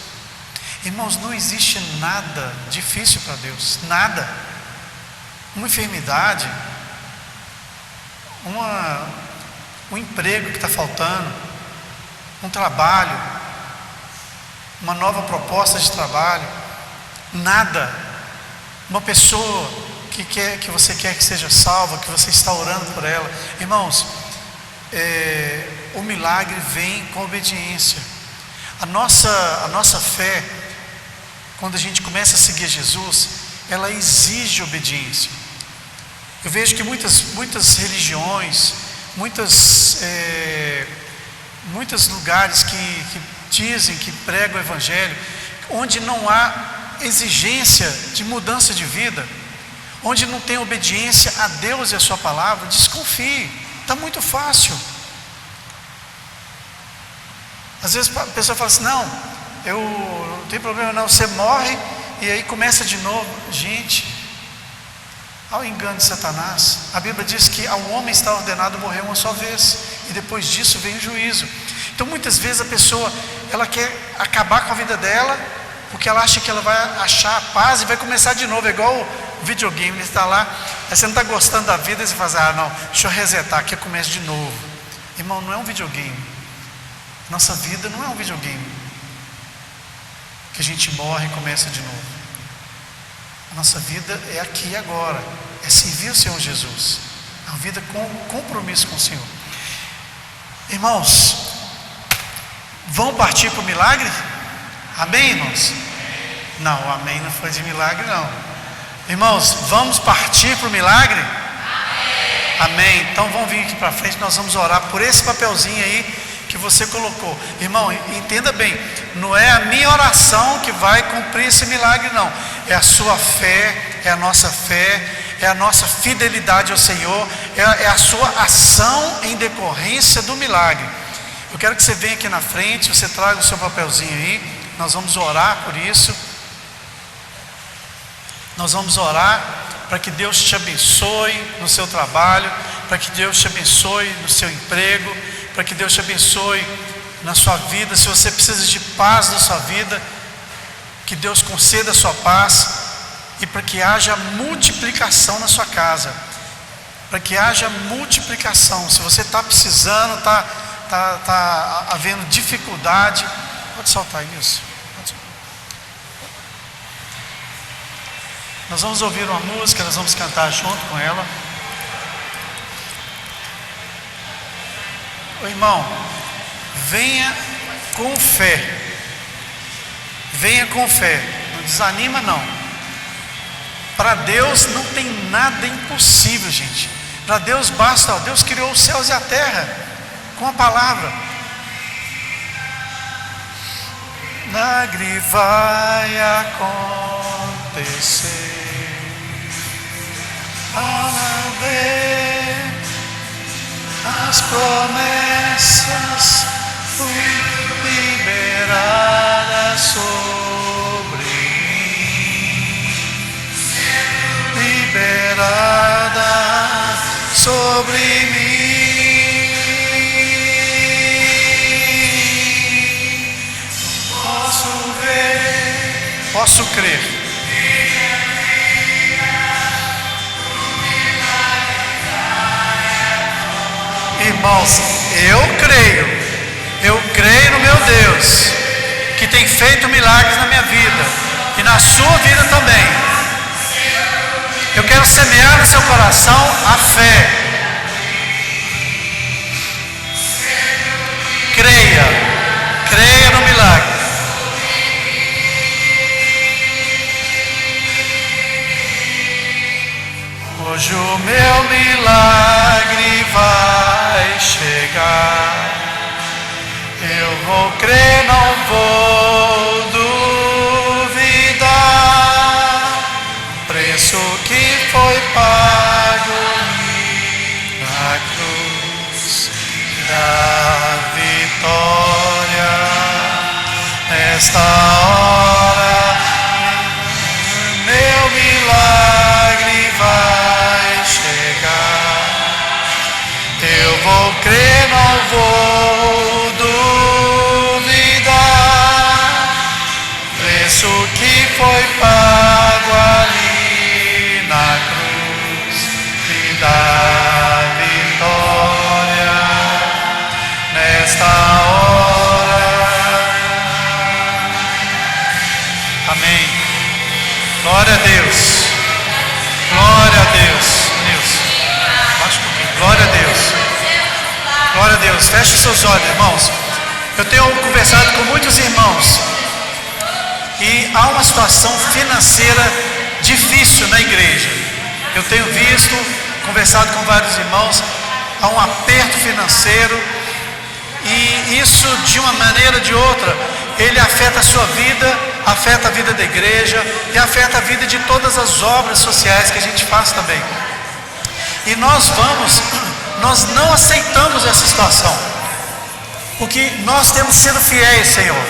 Irmãos, não existe nada difícil para Deus, nada. Uma enfermidade, um emprego que está faltando, um trabalho, uma nova proposta de trabalho, nada, uma pessoa que você quer que seja salva, que você está orando por ela. Irmãos, o milagre vem com obediência. A nossa fé, quando a gente começa a seguir Jesus, ela exige obediência. Eu vejo que muitas religiões, muitos lugares que dizem, que pregam o Evangelho, onde não há exigência de mudança de vida, onde não tem obediência a Deus e a sua palavra, desconfie, está muito fácil. Às vezes a pessoa fala assim, não tem problema não, você morre e aí começa de novo. Gente, ao engano de Satanás, a Bíblia diz que ao homem está ordenado morrer uma só vez, e depois disso vem o juízo. Então muitas vezes a pessoa, ela quer acabar com a vida dela, porque ela acha que ela vai achar a paz e vai começar de novo, é igual o videogame, ele está lá, aí você não está gostando da vida, e você fala, não, deixa eu resetar aqui, eu começo de novo. Irmão, não é um videogame, nossa vida não é um videogame, que a gente morre e começa de novo. A nossa vida é aqui e agora, é servir o Senhor Jesus, é uma vida com compromisso com o Senhor. Irmãos, vão partir para o milagre? Amém, irmãos? Não, o amém não foi de milagre não. Irmãos, vamos partir para o milagre? Amém. Então vamos vir aqui para frente, nós vamos orar por esse papelzinho aí que você colocou. Irmão, entenda bem, não é a minha oração que vai cumprir esse milagre não, é a sua fé, é a nossa fé, é a nossa fidelidade ao Senhor, é a sua ação em decorrência do milagre. Eu quero que você venha aqui na frente, você traga o seu papelzinho aí, nós vamos orar por isso, nós vamos orar para que Deus te abençoe no seu trabalho, para que Deus te abençoe no seu emprego, para que Deus te abençoe na sua vida. Se você precisa de paz na sua vida, que Deus conceda a sua paz, e para que haja multiplicação na sua casa, para que haja multiplicação. Se você está precisando, está havendo dificuldade, pode soltar isso. Nós vamos ouvir uma música, nós vamos cantar junto com ela. Ô irmão, venha com fé, venha com fé, não desanima não. Para Deus não tem nada impossível, gente. Para Deus basta, Deus criou os céus e a terra com a palavra. Milagre vai acontecer, ao ver as promessas liberadas sobre mim, liberada sobre mim. Posso ver, posso crer. Irmãos, eu creio no meu Deus, que tem feito milagres na minha vida e na sua vida também. Eu quero semear no seu coração a fé. Creia no milagre. Hoje o meu milagre vai chegar. Eu vou crer, não vou duvidar. O preço que foi pago na cruz da vitória. Nesta hora, meu milagre vai chegar. Eu vou crer, não vou duvidar. Preço que foi pago ali na cruz e da vitória. Deus. Glória a Deus. Baixa um pouquinho. Glória a Deus. Glória a Deus. Feche os seus olhos, irmãos. Eu tenho conversado com muitos irmãos e há uma situação financeira difícil na igreja. Eu tenho visto, conversado com vários irmãos, há um aperto financeiro e isso, de uma maneira ou de outra, ele afeta a sua vida, afeta a vida da igreja e afeta a vida de todas as obras sociais que a gente faz também. E nós não aceitamos essa situação, porque nós temos sido fiéis, Senhor.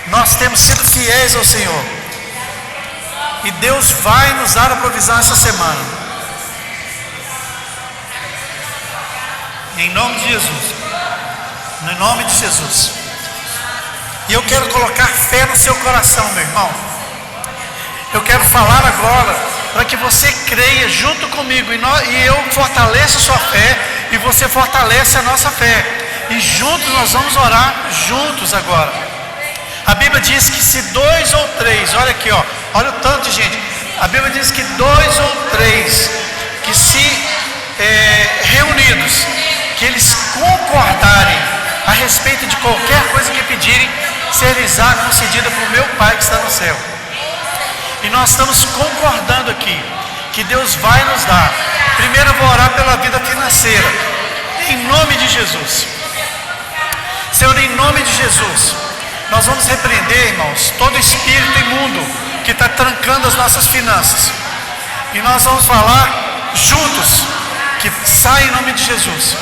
Nós temos sido fiéis ao Senhor. E Deus vai nos dar a provisão essa semana. Em nome de Jesus. Em nome de Jesus. E eu quero colocar fé no seu coração, meu irmão. Eu quero falar agora para que você creia junto comigo e eu fortaleço a sua fé e você fortalece a nossa fé. E juntos nós vamos orar juntos agora. A Bíblia diz que se 2 ou 3, olha aqui, olha o tanto de gente. A Bíblia diz que 2 ou 3 que se reunidos, que eles concordarem a respeito de qualquer coisa que pedirem, será concedida por meu Pai que está no céu. E nós estamos concordando aqui que Deus vai nos dar. Primeiro eu vou orar pela vida financeira, em nome de Jesus. Senhor, em nome de Jesus, nós vamos repreender, irmãos, todo espírito imundo que está trancando as nossas finanças. E nós vamos falar juntos que sai em nome de Jesus.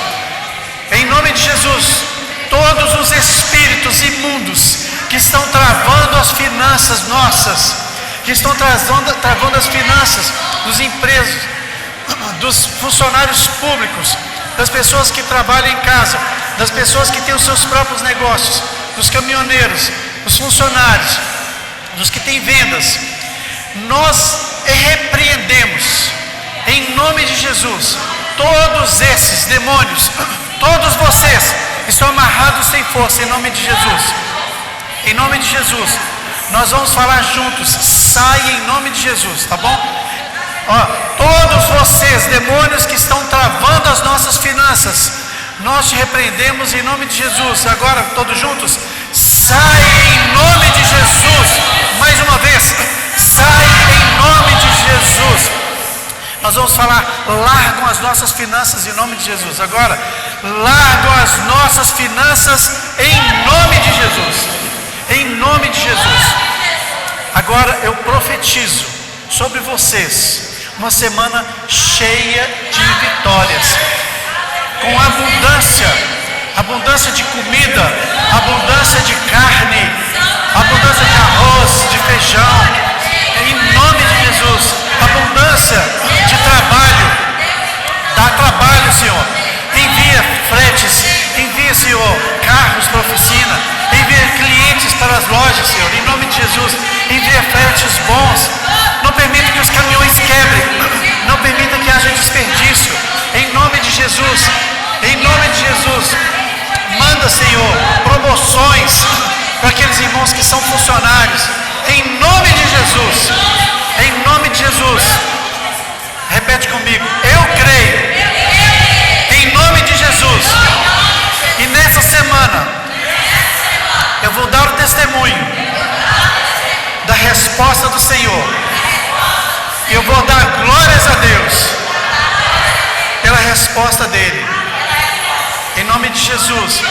Em nome de Jesus, todos os espíritos imundos que estão travando as finanças nossas, que estão travando as finanças dos empresas, dos funcionários públicos, das pessoas que trabalham em casa, das pessoas que têm os seus próprios negócios, dos caminhoneiros, dos funcionários, dos que têm vendas, nós repreendemos em nome de Jesus todos esses demônios. Todos vocês estão amarrados sem força em nome de Jesus. Em nome de Jesus. Nós vamos falar juntos. Saia em nome de Jesus, tá bom? Todos vocês, demônios que estão travando as nossas finanças, nós te repreendemos em nome de Jesus. Agora, todos juntos. Sai em nome de Jesus. Mais uma vez. Sai em nome de Jesus. Nós vamos falar, largam as nossas finanças em nome de Jesus. Agora, largam as nossas finanças em nome de Jesus. Em nome de Jesus. Agora eu profetizo sobre vocês uma semana cheia de vitórias, com abundância de comida, abundância de carne, abundância de arroz, de feijão, em nome de Jesus, abundância de trabalho. Dá trabalho, Senhor. Envia fretes, envia, Senhor, carros para a oficina, envia clientes para as lojas, Senhor, em nome de Jesus. Envia fretes bons. Não permita que os caminhões quebrem, não permita que haja desperdício, em nome de Jesus. Em nome de Jesus, manda, Senhor, promoções para aqueles irmãos que são funcionários, em nome de Jesus. Em nome de Jesus. Repete comigo. Eu creio. Em nome de Jesus. E nessa semana eu vou dar o testemunho da resposta do Senhor. E eu vou dar glórias a Deus pela resposta dele. Em nome de Jesus.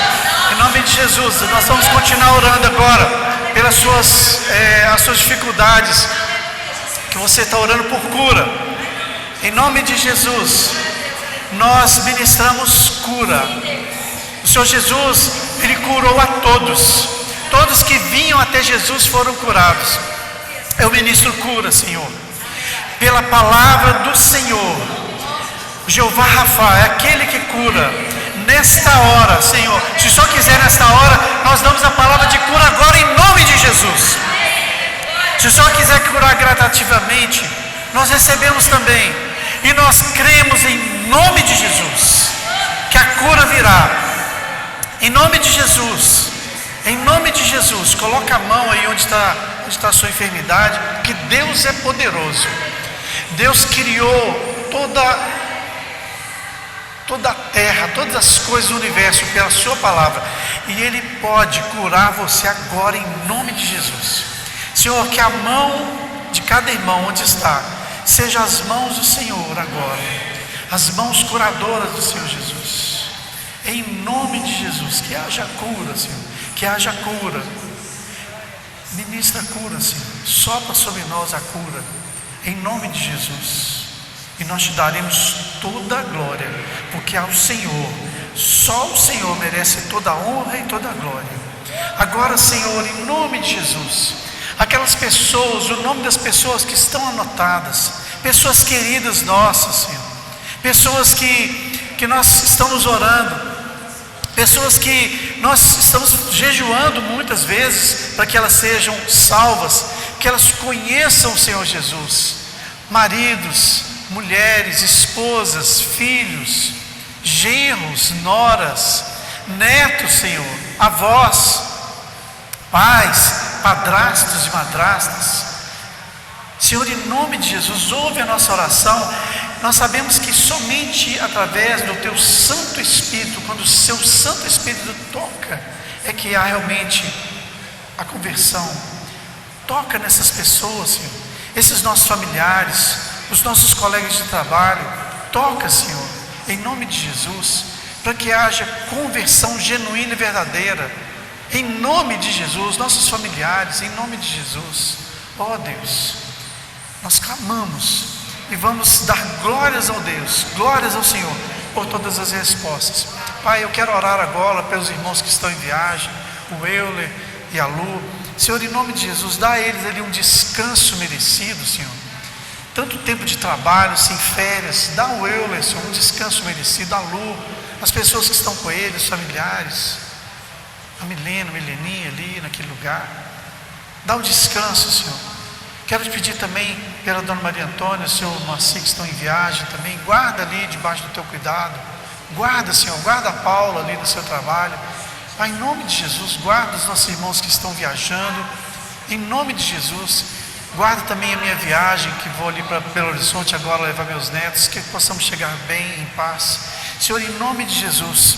Em nome de Jesus. Nós vamos continuar orando agora pelas as suas dificuldades, que você está orando por cura. Em nome de Jesus, nós ministramos cura. O Senhor Jesus, Ele curou a todos. Todos que vinham até Jesus foram curados. Eu ministro cura, Senhor, pela palavra do Senhor. Jeová Rafa é aquele que cura. Nesta hora, Senhor, se o Senhor quiser, nesta hora, nós damos a palavra de cura agora em nome de Jesus. Se o Senhor quiser curar gradativamente, nós recebemos também. E nós cremos em nome de Jesus que a cura virá. Em nome de Jesus. Em nome de Jesus, coloca a mão aí onde está a sua enfermidade, que Deus é poderoso. Deus criou toda a terra, todas as coisas do universo pela sua palavra, e Ele pode curar você agora em nome de Jesus. Senhor, que a mão de cada irmão onde está, seja as mãos do Senhor agora, as mãos curadoras do Senhor Jesus, em nome de Jesus. Que haja cura, Senhor, que haja cura. Ministra a cura, Senhor, sopra sobre nós a cura, em nome de Jesus. E nós te daremos toda a glória, porque ao Senhor, só o Senhor merece toda a honra e toda a glória. Agora, Senhor, em nome de Jesus, aquelas pessoas, o nome das pessoas que estão anotadas, pessoas queridas nossas, Senhor, pessoas que nós estamos orando, pessoas que nós estamos jejuando muitas vezes para que elas sejam salvas, que elas conheçam o Senhor Jesus. Maridos, mulheres, esposas, filhos, genros, noras, netos, Senhor, avós, pais, padrastos e madrastas. Senhor, em nome de Jesus, ouve a nossa oração. Nós sabemos que somente através do Teu Santo Espírito, quando o Seu Santo Espírito toca, é que há realmente a conversão. Toca nessas pessoas, Senhor, esses nossos familiares, os nossos colegas de trabalho. Toca, Senhor, em nome de Jesus, para que haja conversão genuína e verdadeira, em nome de Jesus. Nossos familiares, em nome de Jesus. Ó Deus, nós clamamos e vamos dar glórias ao Deus, glórias ao Senhor, por todas as respostas. Pai, eu quero orar agora pelos irmãos que estão em viagem, o Euler e a Lu. Senhor, em nome de Jesus, dá a eles ali um descanso merecido, Senhor. Tanto tempo de trabalho, sem férias, dá ao Euler, Senhor, um descanso merecido, a Lu, as pessoas que estão com ele, os familiares, a Milena, Mileninha ali naquele lugar. Dá um descanso, Senhor. Quero te pedir também pela Dona Maria Antônia, o Senhor Marci, que estão em viagem também. Guarda ali debaixo do Teu cuidado. Guarda, Senhor, guarda a Paula ali no seu trabalho. Pai, em nome de Jesus, guarda os nossos irmãos que estão viajando. Em nome de Jesus, guarda também a minha viagem, que vou ali para Belo Horizonte agora levar meus netos, que possamos chegar bem, em paz. Senhor, em nome de Jesus,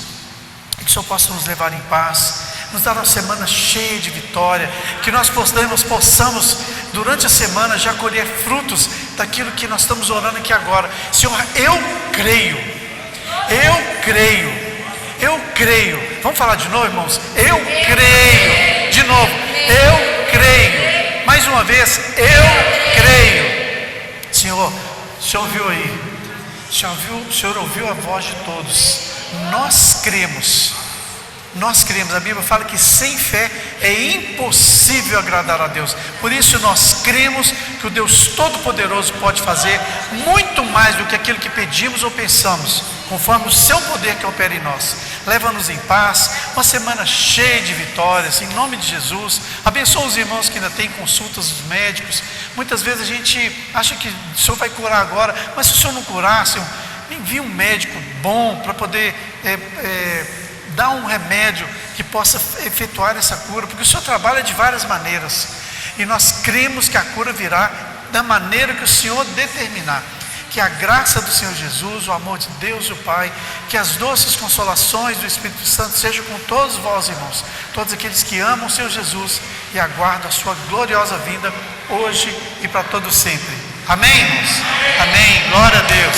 que o Senhor possa nos levar em paz, nos dar uma semana cheia de vitória, que nós possamos durante a semana já colher frutos daquilo que nós estamos orando aqui agora. Senhor, eu creio. Vamos falar de novo, irmãos? Eu creio. De novo, eu creio. Mais uma vez, eu creio. Senhor, o Senhor ouviu aí? O Senhor ouviu a voz de todos. Nós cremos. A Bíblia fala que sem fé é impossível agradar a Deus. Por isso nós cremos que o Deus Todo-Poderoso pode fazer muito mais do que aquilo que pedimos ou pensamos, conforme o seu poder que opera em nós. Leva-nos em paz, uma semana cheia de vitórias, em nome de Jesus. Abençoa os irmãos que ainda têm consultas dos médicos. Muitas vezes a gente acha que o Senhor vai curar agora, mas se o Senhor não curar, Senhor, envie um médico bom para poder dar um remédio que possa efetuar essa cura, porque o Senhor trabalha de várias maneiras, e nós cremos que a cura virá da maneira que o Senhor determinar. Que a graça do Senhor Jesus, o amor de Deus o Pai, que as doces consolações do Espírito Santo sejam com todos vós, irmãos, todos aqueles que amam o Senhor Jesus e aguardam a sua gloriosa vinda hoje e para todo sempre. Amém, irmãos? Amém. Glória a Deus.